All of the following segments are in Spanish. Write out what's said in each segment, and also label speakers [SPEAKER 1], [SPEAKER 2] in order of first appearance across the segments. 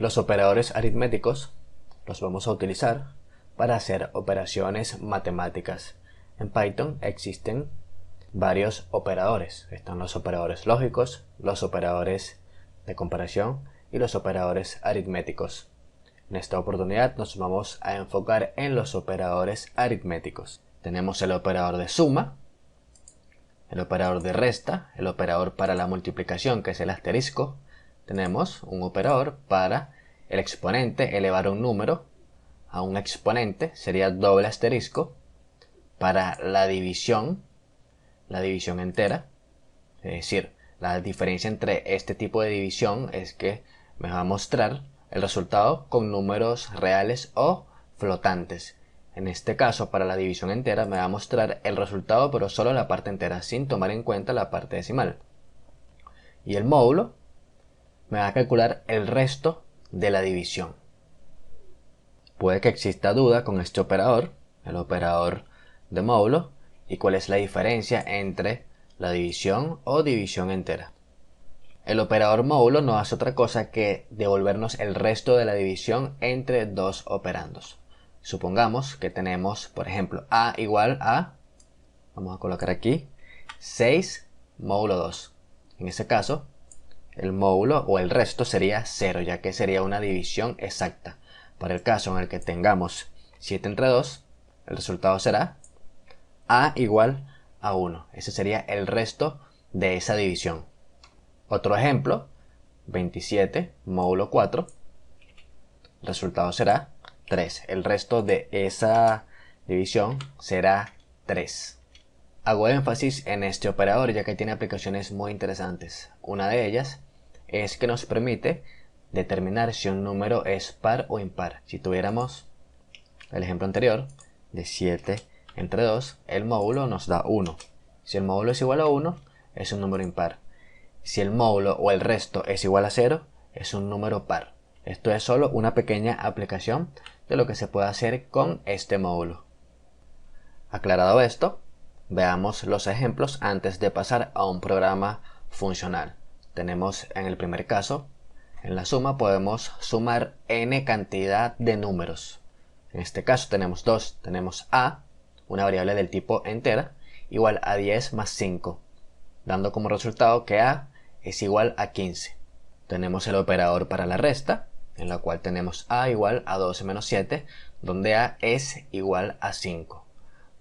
[SPEAKER 1] Los operadores aritméticos los vamos a utilizar para hacer operaciones matemáticas. En Python existen varios operadores. Están los operadores lógicos, los operadores de comparación y los operadores aritméticos. En esta oportunidad nos vamos a enfocar en los operadores aritméticos. Tenemos el operador de suma, el operador de resta, el operador para la multiplicación, que es el asterisco. Tenemos un operador para el exponente, elevar un número a un exponente, sería doble asterisco. Para la división entera, es decir, la diferencia entre este tipo de división es que me va a mostrar el resultado con números reales o flotantes. En este caso, para la división entera me va a mostrar el resultado pero solo la parte entera, sin tomar en cuenta la parte decimal. Y el módulo me va a calcular el resto de la división. Puede que exista duda con este operador, el operador de módulo, y cuál es la diferencia entre la división o división entera. El operador módulo no hace otra cosa que devolvernos el resto de la división entre dos operandos. Supongamos que tenemos, por ejemplo, a igual a, vamos a colocar aquí, 6 módulo 2. En ese caso, el módulo o el resto sería 0, ya que sería una división exacta. Para el caso en el que tengamos 7 entre 2, el resultado será a igual a 1. Ese sería el resto de esa división. Otro ejemplo, 27 módulo 4, el resultado será 3. El resto de esa división será 3. Hago énfasis en este operador ya que tiene aplicaciones muy interesantes. Una de ellas es que nos permite determinar si un número es par o impar. Si tuviéramos el ejemplo anterior de 7 entre 2, el módulo nos da 1. Si el módulo es igual a 1, es un número impar. Si el módulo o el resto es igual a 0, es un número par. Esto es solo una pequeña aplicación de lo que se puede hacer con este módulo. Aclarado esto, veamos los ejemplos antes de pasar a un programa funcional. Tenemos en el primer caso, en la suma podemos sumar n cantidad de números. En este caso tenemos dos, tenemos a, una variable del tipo entera, igual a 10 más 5, dando como resultado que a es igual a 15. Tenemos el operador para la resta, en la cual tenemos a igual a 12 menos 7, donde a es igual a 5.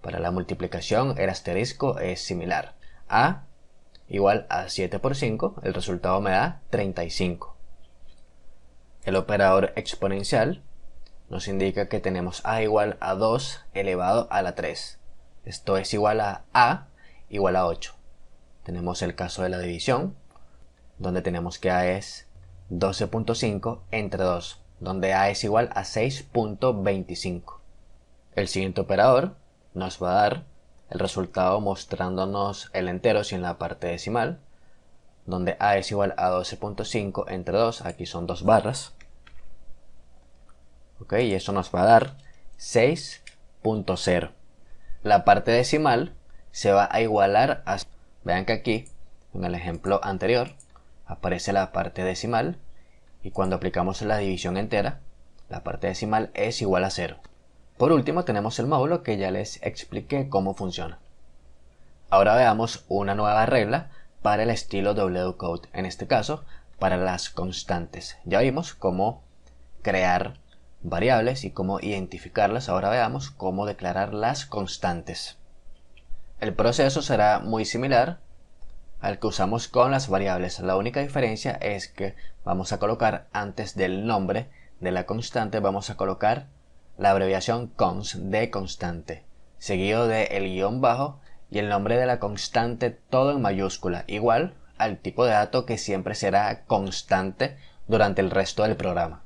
[SPEAKER 1] Para la multiplicación el asterisco es similar. A igual a 7 por 5, el resultado me da 35. El operador exponencial nos indica que tenemos a igual a 2 elevado a la 3. Esto es igual a igual a 8. Tenemos el caso de la división, donde tenemos que a es 12.5 entre 2, donde a es igual a 6.25. El siguiente operador nos va a dar el resultado mostrándonos el entero sin la parte decimal, donde a es igual a 12.5 entre 2, aquí son dos barras. Ok, y eso nos va a dar 6.0. La parte decimal se va a igualar a... Vean que aquí, en el ejemplo anterior, aparece la parte decimal y cuando aplicamos la división entera, la parte decimal es igual a 0. Por último tenemos el módulo que ya les expliqué cómo funciona. Ahora veamos una nueva regla para el estilo wcode, en este caso para las constantes. Ya vimos cómo crear variables y cómo identificarlas, ahora veamos cómo declarar las constantes. El proceso será muy similar al que usamos con las variables. La única diferencia es que vamos a colocar antes del nombre de la constante, vamos a colocar la abreviación const de constante, seguido de el guión bajo y el nombre de la constante todo en mayúscula, igual al tipo de dato que siempre será constante durante el resto del programa.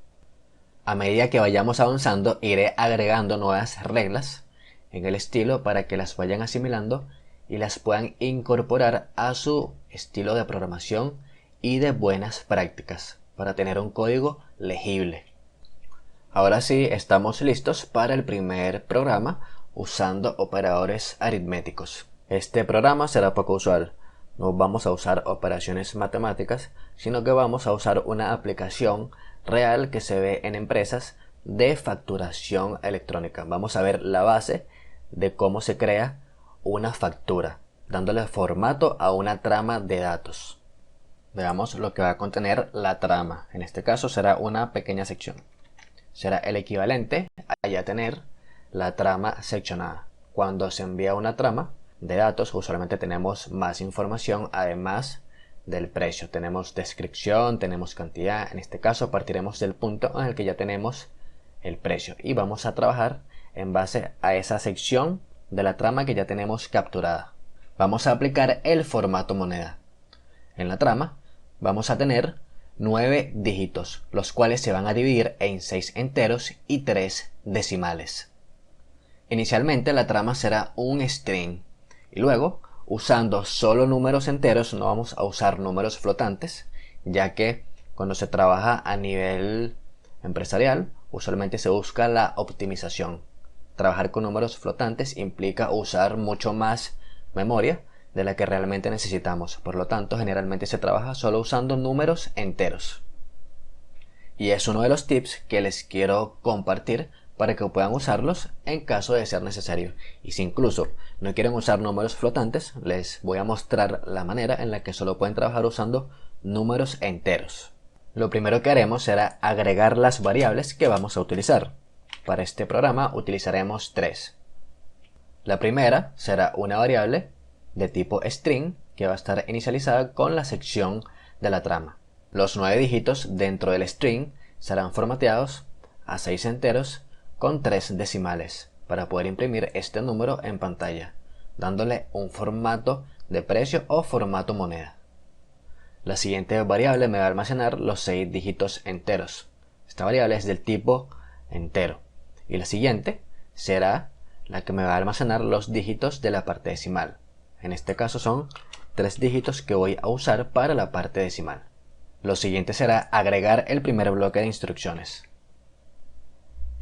[SPEAKER 1] A medida que vayamos avanzando, iré agregando nuevas reglas en el estilo para que las vayan asimilando y las puedan incorporar a su estilo de programación y de buenas prácticas para tener un código legible. Ahora sí, estamos listos para el primer programa usando operadores aritméticos. Este programa será poco usual. No vamos a usar operaciones matemáticas, sino que vamos a usar una aplicación real que se ve en empresas de facturación electrónica. Vamos a ver la base de cómo se crea una factura, dándole formato a una trama de datos. Veamos lo que va a contener la trama. En este caso será una pequeña sección. Será el equivalente a ya tener la trama seccionada. Cuando se envía una trama de datos, usualmente tenemos más información además del precio. Tenemos descripción, tenemos cantidad. En este caso partiremos del punto en el que ya tenemos el precio y vamos a trabajar en base a esa sección de la trama que ya tenemos capturada. Vamos a aplicar el formato moneda. En la trama vamos a tener 9 dígitos, los cuales se van a dividir en 6 enteros y 3 decimales. Inicialmente la trama será un string y luego, usando solo números enteros, no vamos a usar números flotantes, ya que cuando se trabaja a nivel empresarial usualmente se busca la optimización. Trabajar con números flotantes implica usar mucho más memoria de la que realmente necesitamos. Por lo tanto, generalmente se trabaja solo usando números enteros. Y es uno de los tips que les quiero compartir para que puedan usarlos en caso de ser necesario. Y si incluso no quieren usar números flotantes, les voy a mostrar la manera en la que solo pueden trabajar usando números enteros. Lo primero que haremos será agregar las variables que vamos a utilizar. Para este programa utilizaremos 3. La primera será una variable de tipo string que va a estar inicializada con la sección de la trama. Los 9 dígitos dentro del string serán formateados a 6 enteros con 3 decimales para poder imprimir este número en pantalla, dándole un formato de precio o formato moneda. La siguiente variable me va a almacenar los 6 dígitos enteros. Esta variable es del tipo entero. Y la siguiente será la que me va a almacenar los dígitos de la parte decimal. En este caso son 3 dígitos que voy a usar para la parte decimal. Lo siguiente será agregar el primer bloque de instrucciones.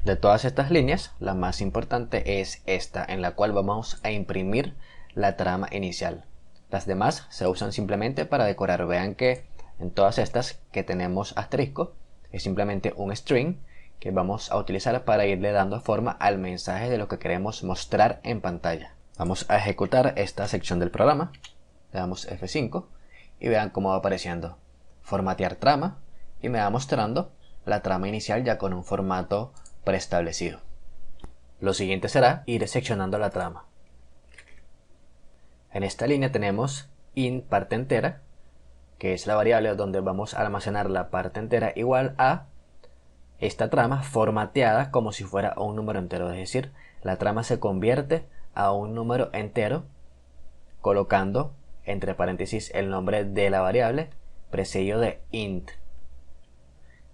[SPEAKER 1] De todas estas líneas, la más importante es esta, en la cual vamos a imprimir la trama inicial. Las demás se usan simplemente para decorar. Vean que en todas estas que tenemos asterisco es simplemente un string que vamos a utilizar para irle dando forma al mensaje de lo que queremos mostrar en pantalla. Vamos a ejecutar esta sección del programa. Le damos F5 y vean cómo va apareciendo. Formatear trama y me va mostrando la trama inicial ya con un formato preestablecido. Lo siguiente será ir seccionando la trama. En esta línea tenemos int parte entera, que es la variable donde vamos a almacenar la parte entera igual a esta trama formateada como si fuera un número entero, es decir, la trama se convierte a un número entero colocando entre paréntesis el nombre de la variable precedido de int.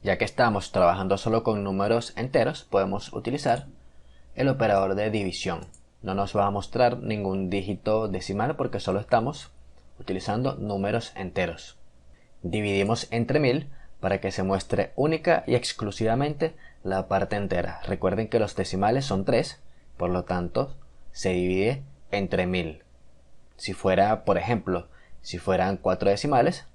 [SPEAKER 1] Ya que estamos trabajando solo con números enteros, podemos utilizar el operador de división. No nos va a mostrar ningún dígito decimal porque solo estamos utilizando números enteros. Dividimos entre 1000 para que se muestre única y exclusivamente la parte entera. Recuerden que los decimales son 3, por lo tanto se divide entre 1000. Si fuera, por ejemplo, si fueran 4 decimales,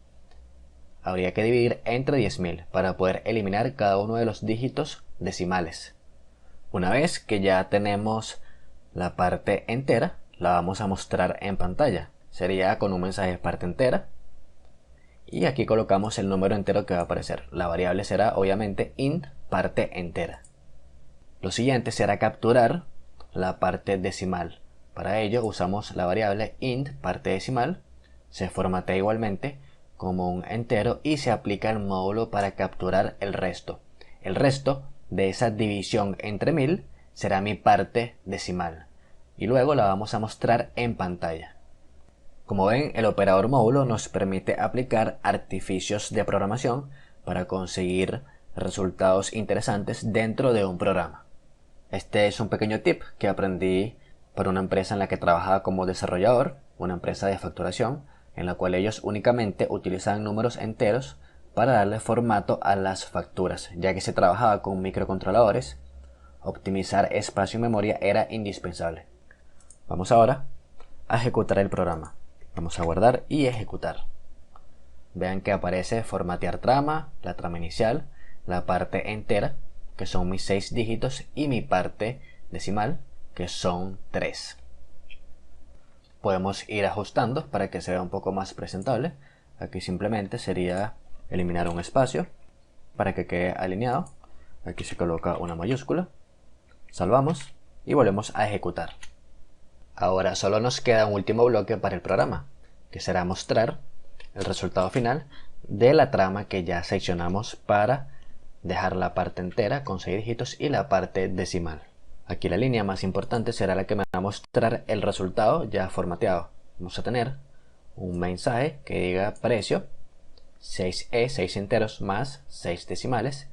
[SPEAKER 1] habría que dividir entre 10.000 para poder eliminar cada uno de los dígitos decimales. Una vez que ya tenemos la parte entera, la vamos a mostrar en pantalla. Sería con un mensaje parte entera. Y aquí colocamos el número entero que va a aparecer. La variable será obviamente int parte entera. Lo siguiente será capturar la parte decimal. Para ello usamos la variable int parte decimal. Se formatea igualmente como un entero y se aplica el módulo para capturar el resto. El resto de esa división entre 1000 será mi parte decimal y luego la vamos a mostrar en pantalla. Como ven, el operador módulo nos permite aplicar artificios de programación para conseguir resultados interesantes dentro de un programa. Este es un pequeño tip que aprendí por una empresa en la que trabajaba como desarrollador, una empresa de facturación, en la cual ellos únicamente utilizaban números enteros para darle formato a las facturas, ya que se trabajaba con microcontroladores. Optimizar espacio y memoria era indispensable. Vamos ahora a ejecutar el programa. Vamos a guardar y ejecutar. Vean que aparece formatear trama, la trama inicial, la parte entera, que son mis 6 dígitos, y mi parte decimal, que son 3. Podemos ir ajustando para que se vea un poco más presentable. Aquí simplemente sería eliminar un espacio para que quede alineado. Aquí se coloca una mayúscula, salvamos y volvemos a ejecutar. Ahora solo nos queda un último bloque para el programa, que será mostrar el resultado final de la trama que ya seccionamos para dejar la parte entera con 6 dígitos y la parte decimal. Aquí la línea más importante será la que me va a mostrar el resultado ya formateado. Vamos a tener un mensaje que diga precio 6E, 6 enteros más 6 decimales.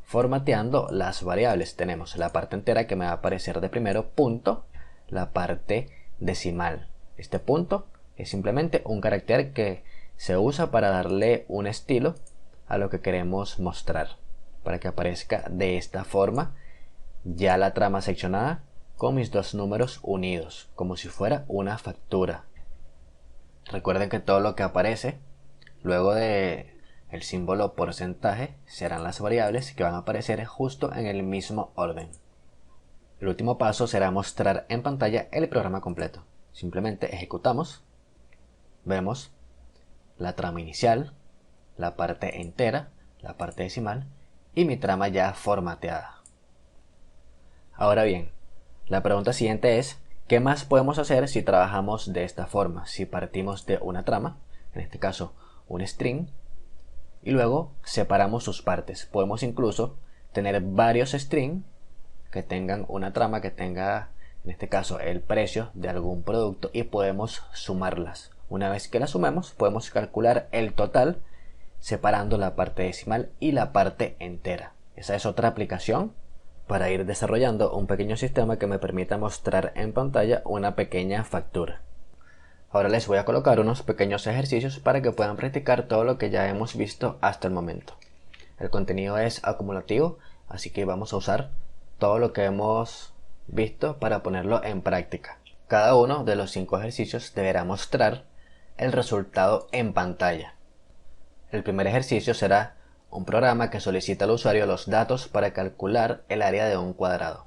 [SPEAKER 1] Formateando las variables, tenemos la parte entera que me va a aparecer de primero, punto, la parte decimal. Este punto es simplemente un carácter que se usa para darle un estilo a lo que queremos mostrar, para que aparezca de esta forma ya la trama seccionada con mis dos números unidos, como si fuera una factura. Recuerden que todo lo que aparece luego de el símbolo porcentaje serán las variables que van a aparecer justo en el mismo orden. El último paso será mostrar en pantalla el programa completo. Simplemente ejecutamos, vemos la trama inicial, la parte entera, la parte decimal y mi trama ya formateada. Ahora bien, la pregunta siguiente es, ¿qué más podemos hacer si trabajamos de esta forma? Si partimos de una trama, en este caso un string, y luego separamos sus partes. Podemos incluso tener varios strings que tengan una trama que tenga, en este caso, el precio de algún producto y podemos sumarlas. Una vez que las sumemos, podemos calcular el total separando la parte decimal y la parte entera. Esa es otra aplicación para ir desarrollando un pequeño sistema que me permita mostrar en pantalla una pequeña factura. Ahora les voy a colocar unos pequeños ejercicios para que puedan practicar todo lo que ya hemos visto hasta el momento. El contenido es acumulativo, así que vamos a usar todo lo que hemos visto para ponerlo en práctica. Cada uno de los 5 ejercicios deberá mostrar el resultado en pantalla. El primer ejercicio será un programa que solicita al usuario los datos para calcular el área de un cuadrado.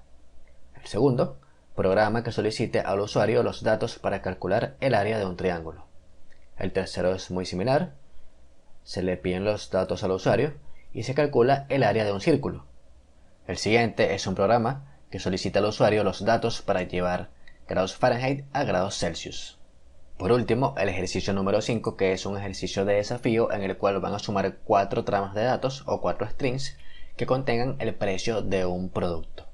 [SPEAKER 1] El segundo, programa que solicite al usuario los datos para calcular el área de un triángulo. El tercero es muy similar, se le piden los datos al usuario y se calcula el área de un círculo. El siguiente es un programa que solicita al usuario los datos para llevar grados Fahrenheit a grados Celsius. Por último, el ejercicio número 5, que es un ejercicio de desafío en el cual van a sumar 4 tramas de datos o 4 strings que contengan el precio de un producto.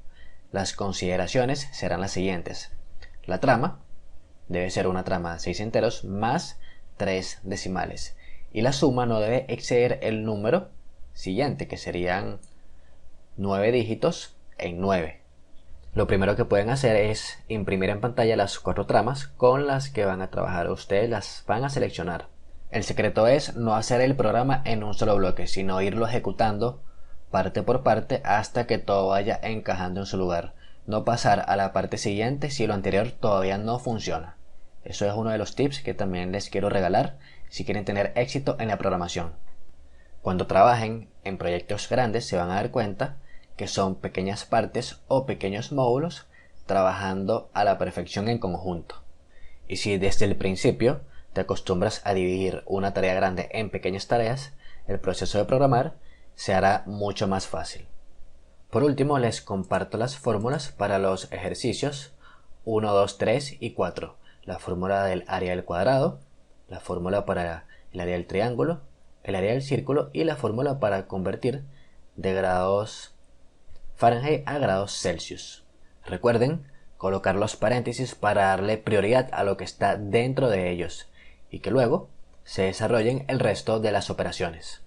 [SPEAKER 1] Las consideraciones serán las siguientes. La trama debe ser una trama de 6 enteros más 3 decimales y la suma no debe exceder el número siguiente, que serían 9 dígitos en 9. Lo primero que pueden hacer es imprimir en pantalla las 4 tramas con las que van a trabajar. Ustedes las van a seleccionar. El secreto es no hacer el programa en un solo bloque, sino irlo ejecutando parte por parte hasta que todo vaya encajando en su lugar. No pasar a la parte siguiente si lo anterior todavía no funciona. Eso es uno de los tips que también les quiero regalar si quieren tener éxito en la programación. Cuando trabajen en proyectos grandes se van a dar cuenta que son pequeñas partes o pequeños módulos trabajando a la perfección en conjunto. Y si desde el principio te acostumbras a dividir una tarea grande en pequeñas tareas, el proceso de programar se hará mucho más fácil. Por último, les comparto las fórmulas para los ejercicios 1, 2, 3 y 4. La fórmula del área del cuadrado, la fórmula para el área del triángulo, el área del círculo y la fórmula para convertir de grados Fahrenheit a grados Celsius. Recuerden colocar los paréntesis para darle prioridad a lo que está dentro de ellos y que luego se desarrollen el resto de las operaciones.